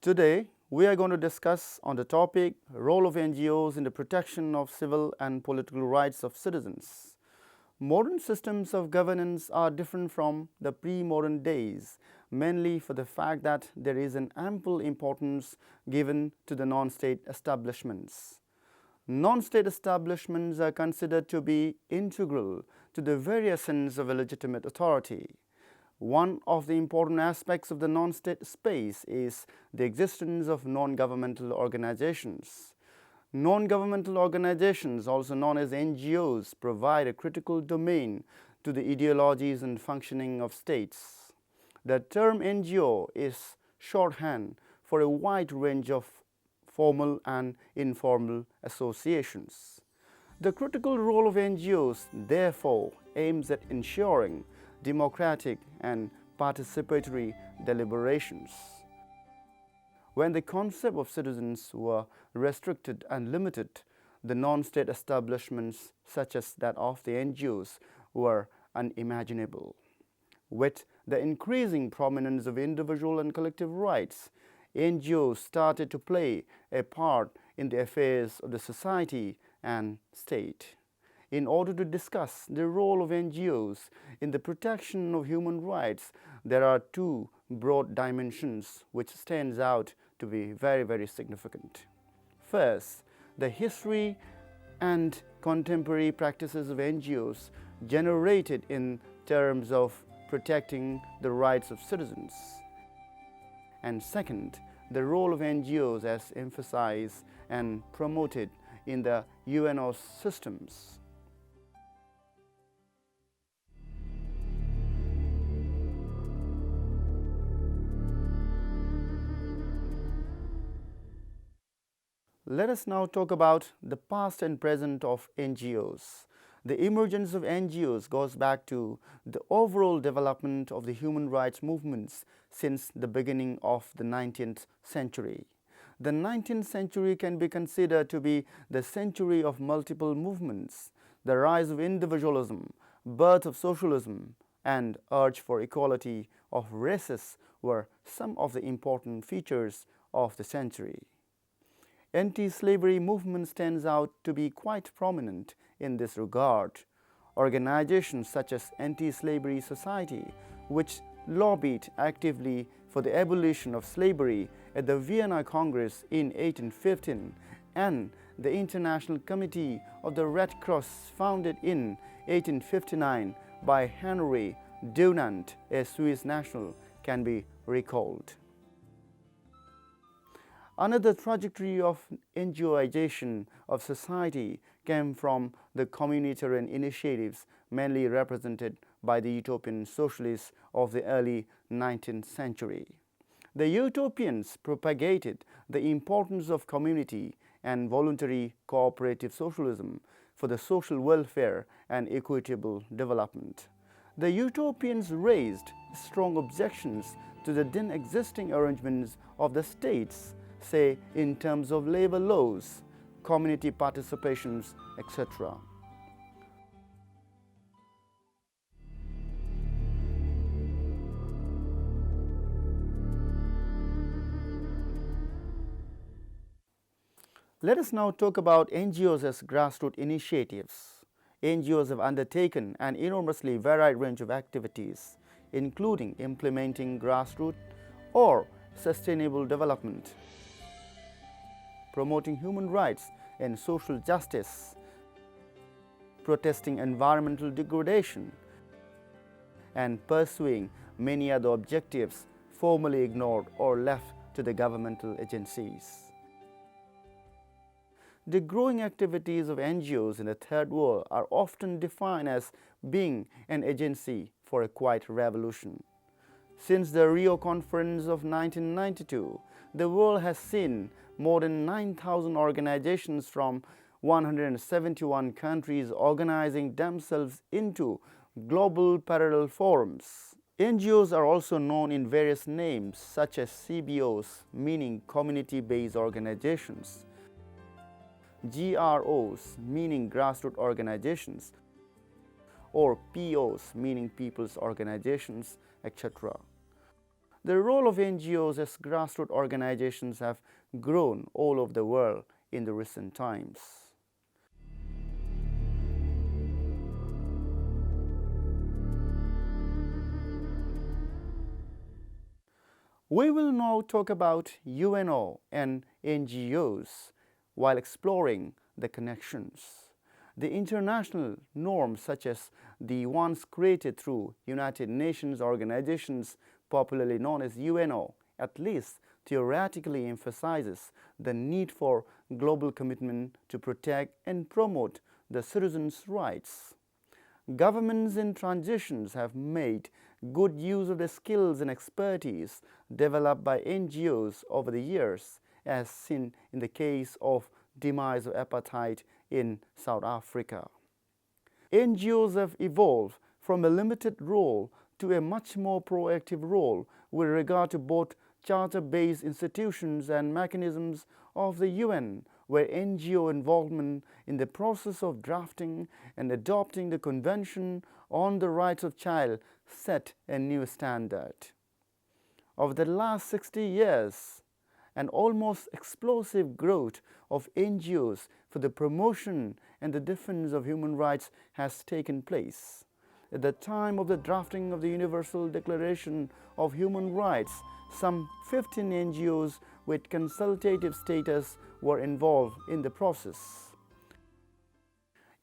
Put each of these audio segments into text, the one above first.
Today, we are going to discuss on the topic role of NGOs in the protection of civil and political rights of citizens. Modern systems of governance are different from the pre-modern days, mainly for the fact that there is an ample importance given to the non-state establishments. Non-state establishments are considered to be integral to the very essence of a legitimate authority. One of the important aspects of the non-state space is the existence of non-governmental organizations. Non-governmental organizations, also known as NGOs, provide a critical domain to the ideologies and functioning of states. The term NGO is shorthand for a wide range of formal and informal associations. The critical role of NGOs, therefore, aims at ensuring democratic and participatory deliberations. When the concept of citizens were restricted and limited, the non-state establishments such as that of the NGOs were unimaginable. With the increasing prominence of individual and collective rights, NGOs started to play a part in the affairs of the society and state. In order to discuss the role of NGOs in the protection of human rights, there are two broad dimensions which stands out to be very significant. First, the history and contemporary practices of NGOs generated in terms of protecting the rights of citizens. And second, the role of NGOs as emphasized and promoted in the UNO systems. Let us now talk about the past and present of NGOs. The emergence of NGOs goes back to the overall development of the human rights movements since the beginning of the 19th century. The 19th century can be considered to be the century of multiple movements. The rise of individualism, birth of socialism, and urge for equality of races were some of the important features of the century. Anti-slavery movement stands out to be quite prominent in this regard. Organizations such as Anti-Slavery Society, which lobbied actively for the abolition of slavery at the Vienna Congress in 1815, and the International Committee of the Red Cross, founded in 1859 by Henry Dunant, a Swiss national, can be recalled. Another trajectory of NGOization of society came from the communitarian initiatives mainly represented by the utopian socialists of the early 19th century. The utopians propagated the importance of community and voluntary cooperative socialism for the social welfare and equitable development. The utopians raised strong objections to the then existing arrangements of the states, say in terms of labor laws, community participations, etc. Let us now talk about NGOs as grassroots initiatives. NGOs have undertaken an enormously varied range of activities, including implementing grassroots or sustainable development, promoting human rights and social justice, protesting environmental degradation, and pursuing many other objectives formerly ignored or left to the governmental agencies. The growing activities of NGOs in the Third World are often defined as being an agency for a quiet revolution. Since the Rio Conference of 1992, the world has seen more than 9,000 organizations from 171 countries organizing themselves into global parallel forums. NGOs are also known in various names such as CBOs, meaning community-based organizations, GROs, meaning grassroots organizations, or POs, meaning people's organizations, etc. The role of NGOs as grassroots organizations have grown all over the world in the recent times. We will now talk about UNO and NGOs while exploring the connections. The international norms such as the ones created through United Nations organizations, popularly known as UNO, at least theoretically emphasizes the need for global commitment to protect and promote the citizens' rights. Governments in transitions have made good use of the skills and expertise developed by NGOs over the years, as seen in the case of demise of apartheid in South Africa. NGOs have evolved from a limited role to a much more proactive role with regard to both charter-based institutions and mechanisms of the UN, where NGO involvement in the process of drafting and adopting the Convention on the Rights of Child set a new standard. Over the last 60 years, an almost explosive growth of NGOs for the promotion and the defense of human rights has taken place. At the time of the drafting of the Universal Declaration of Human Rights, some 15 NGOs with consultative status were involved in the process.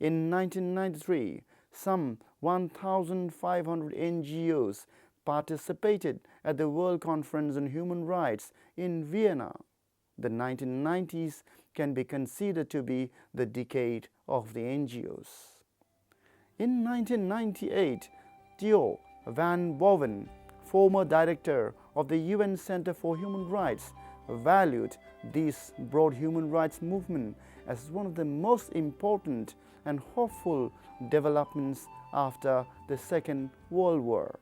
In 1993, some 1,500 NGOs participated at the World Conference on Human Rights in Vienna. The 1990s can be considered to be the decade of the NGOs. In 1998, Theo van Boven, former director of the UN Center for Human Rights, valued this broad human rights movement as one of the most important and hopeful developments after the Second World War.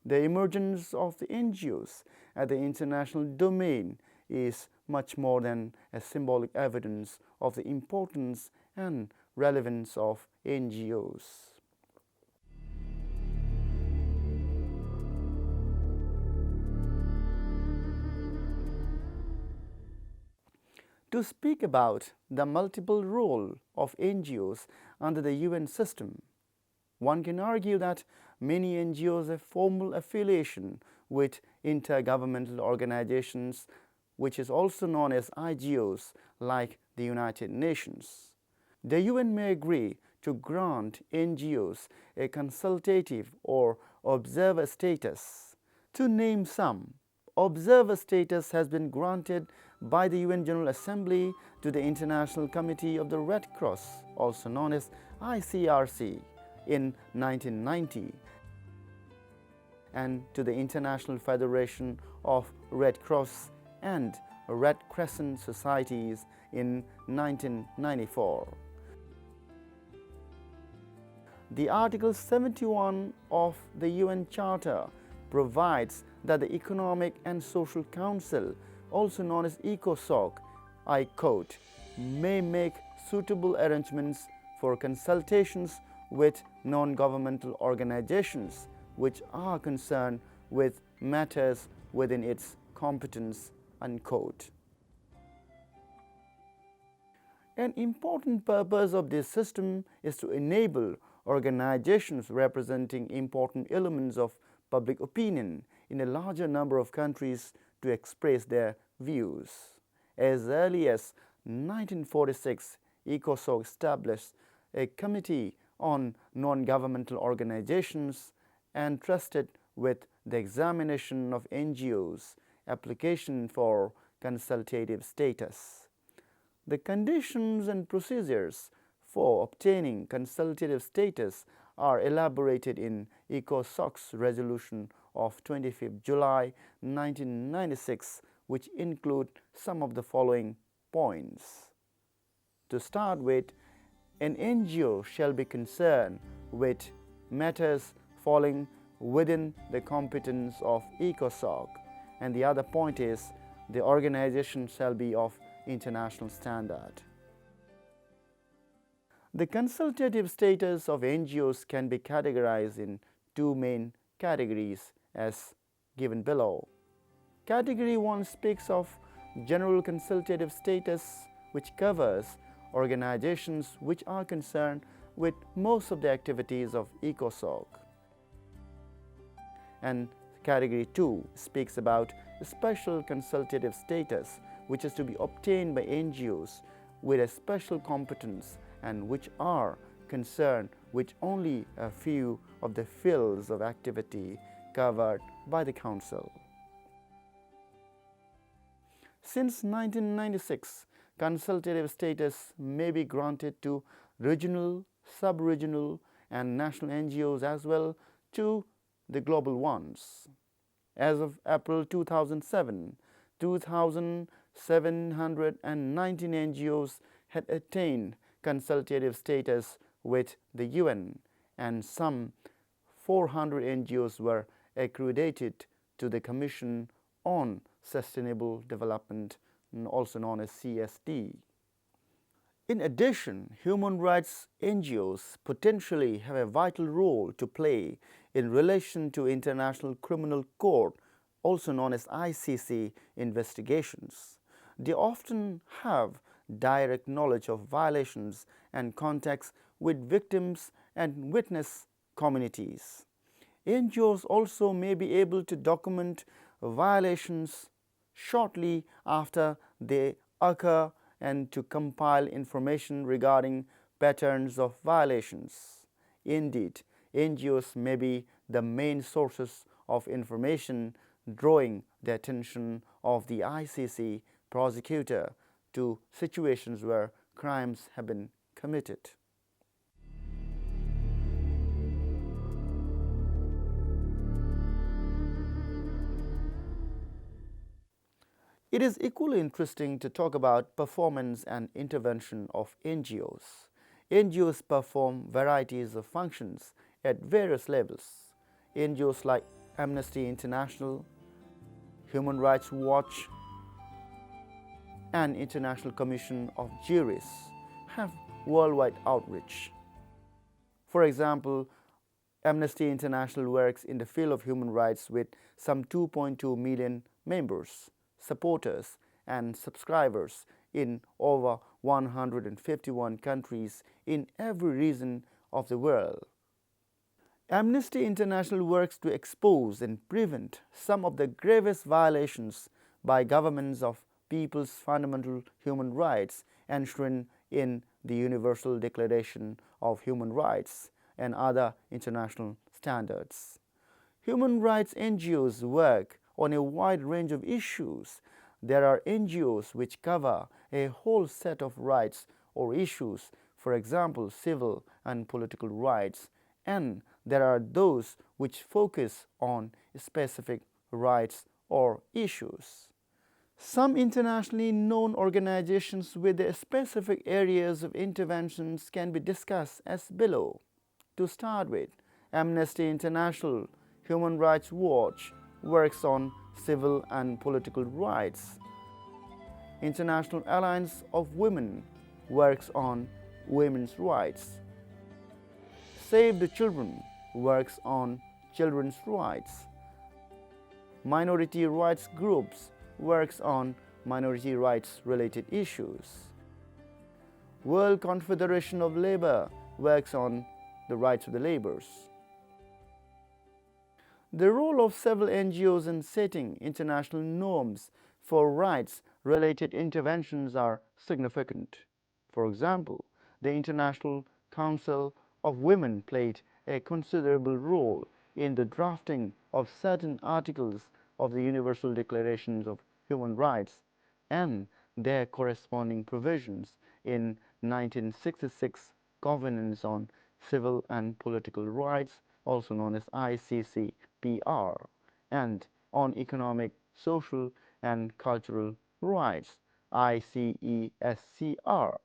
The emergence of the NGOs at the international domain is much more than a symbolic evidence of the importance and relevance of NGOs. To speak about the multiple role of NGOs under the UN system, one can argue that many NGOs have formal affiliation with intergovernmental organizations, which is also known as IGOs, like the United Nations. The UN may agree to grant NGOs a consultative or observer status. To name some, observer status has been granted by the UN General Assembly to the International Committee of the Red Cross, also known as ICRC, in 1990, and to the International Federation of Red Cross and Red Crescent Societies in 1994. The Article 71 of the UN Charter provides that the Economic and Social Council, also known as ECOSOC, I quote, may make suitable arrangements for consultations with non-governmental organizations which are concerned with matters within its competence, unquote. An important purpose of this system is to enable organizations representing important elements of public opinion in a larger number of countries to express their views. As early as 1946, ECOSOC established a committee on non-governmental organizations entrusted with the examination of NGOs' application for consultative status. The conditions and procedures for obtaining consultative status are elaborated in ECOSOC's resolution of 25 July 1996, which include some of the following points. To start with, an NGO shall be concerned with matters falling within the competence of ECOSOC, and the other point is the organization shall be of international standard. The consultative status of NGOs can be categorized in two main categories as given below. Category 1 speaks of general consultative status, which covers organizations which are concerned with most of the activities of ECOSOC. And Category 2 speaks about special consultative status, which is to be obtained by NGOs with a special competence and which are concerned with only a few of the fields of activity covered by the Council. Since 1996, consultative status may be granted to regional, sub-regional, and national NGOs as well to the global ones. As of April 2007, 2,719 NGOs had attained consultative status with the UN, and some 400 NGOs were accredited to the Commission on Sustainable Development, also known as CSD. In addition, human rights NGOs potentially have a vital role to play in relation to International Criminal Court, also known as ICC, investigations. They often have direct knowledge of violations and contacts with victims and witness communities. NGOs also may be able to document violations shortly after they occur and to compile information regarding patterns of violations. Indeed, NGOs may be the main sources of information, drawing the attention of the ICC prosecutor to situations where crimes have been committed. It is equally interesting to talk about performance and intervention of NGOs. NGOs perform varieties of functions at various levels. NGOs like Amnesty International, Human Rights Watch, and International Commission of Juries have worldwide outreach. For example, Amnesty International works in the field of human rights with some 2.2 million members, supporters, and subscribers in over 151 countries in every region of the world. Amnesty International works to expose and prevent some of the gravest violations by governments of people's fundamental human rights enshrined in the Universal Declaration of Human Rights and other international standards. Human rights NGOs work on a wide range of issues. There are NGOs which cover a whole set of rights or issues, for example, civil and political rights, and there are those which focus on specific rights or issues. Some internationally known organizations with their specific areas of interventions can be discussed as below. To start with, Amnesty International, Human Rights Watch works on civil and political rights. International Alliance of Women works on women's rights. Save the Children works on children's rights. Minority rights groups works on minority rights related issues. World Confederation of Labor works on the rights of the laborers. The role of several NGOs in setting international norms for rights-related interventions are significant. For example, the International Council of Women played a considerable role in the drafting of certain articles of the Universal Declaration of Human Rights and their corresponding provisions in 1966 Covenants on Civil and Political Rights, also known as ICCPR, and on Economic, Social, and Cultural Rights, ICESCR.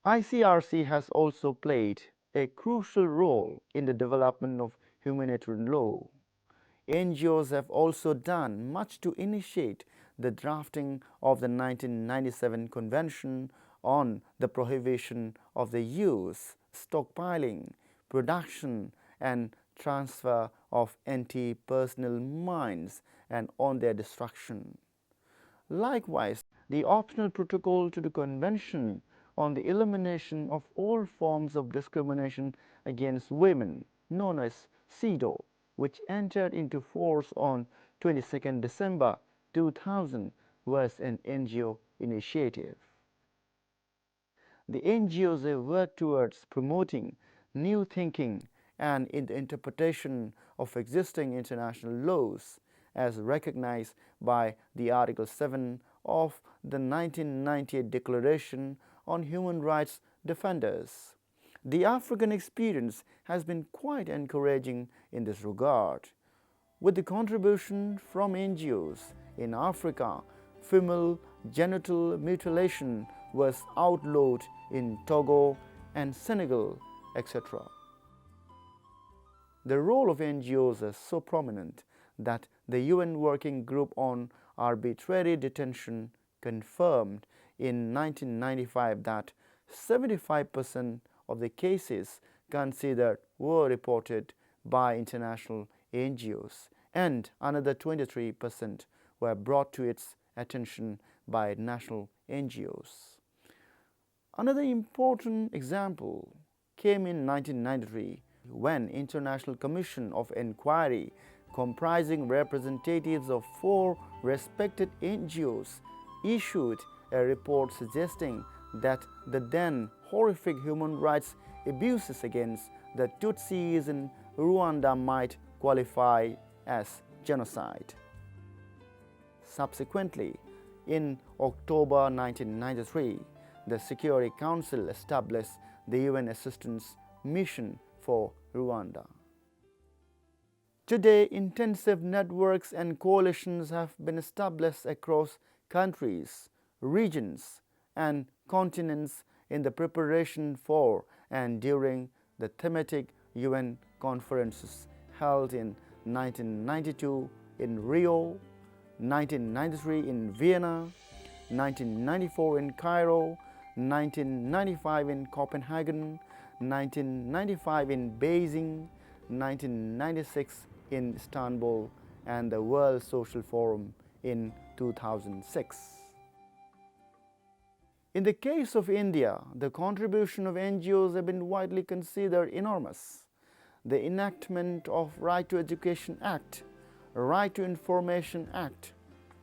ICRC has also played a crucial role in the development of humanitarian law. NGOs have also done much to initiate the drafting of the 1997 Convention on the Prohibition of the Use, Stockpiling, Production, and transfer of anti-personnel mines and on their destruction. Likewise, the optional protocol to the Convention on the Elimination of All Forms of Discrimination Against Women, known as CEDAW, which entered into force on 22nd December 2000, was an NGO initiative. The NGOs have worked towards promoting new thinking and in the interpretation of existing international laws as recognized by the Article 7 of the 1998 Declaration on Human Rights Defenders. The African experience has been quite encouraging in this regard. With the contribution from NGOs in Africa, female genital mutilation was outlawed in Togo and Senegal, etc. The role of NGOs is so prominent that the UN Working Group on Arbitrary Detention confirmed in 1995 that 75% of the cases considered were reported by international NGOs and another 23% were brought to its attention by national NGOs. Another important example came in 1993 when International Commission of Inquiry comprising representatives of 4 respected NGOs issued a report suggesting that the then horrific human rights abuses against the Tutsis in Rwanda might qualify as genocide. Subsequently, in October 1993, the Security Council established the UN Assistance Mission for Rwanda. Today, intensive networks and coalitions have been established across countries, regions, and continents in the preparation for and during the thematic UN conferences held in 1992 in Rio, 1993 in Vienna, 1994 in Cairo, 1995 in Copenhagen, 1995 in Beijing, 1996 in Istanbul, and the World Social Forum in 2006. In the case of India, the contribution of NGOs have been widely considered enormous. The enactment of Right to Education Act, Right to Information Act,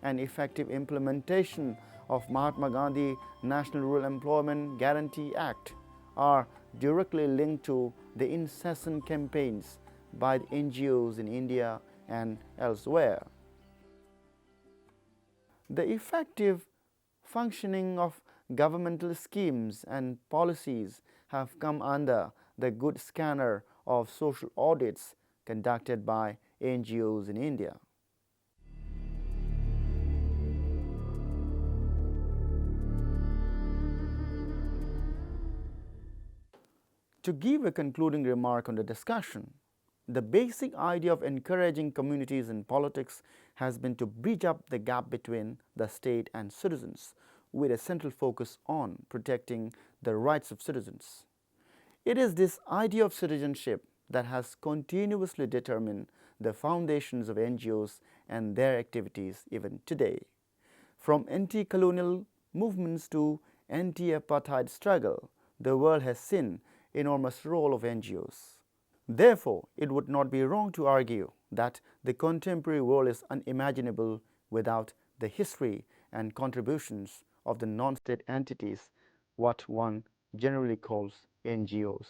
and effective implementation of Mahatma Gandhi National Rural Employment Guarantee Act are directly linked to the incessant campaigns by the NGOs in India and elsewhere. The effective functioning of governmental schemes and policies have come under the good scanner of social audits conducted by NGOs in India. To give a concluding remark on the discussion, the basic idea of encouraging communities in politics has been to bridge up the gap between the state and citizens, with a central focus on protecting the rights of citizens. It is this idea of citizenship that has continuously determined the foundations of NGOs and their activities even today. From anti-colonial movements to anti-apartheid struggle, the world has seen enormous role of NGOs. Therefore, it would not be wrong to argue that the contemporary world is unimaginable without the history and contributions of the non-state entities, what one generally calls NGOs.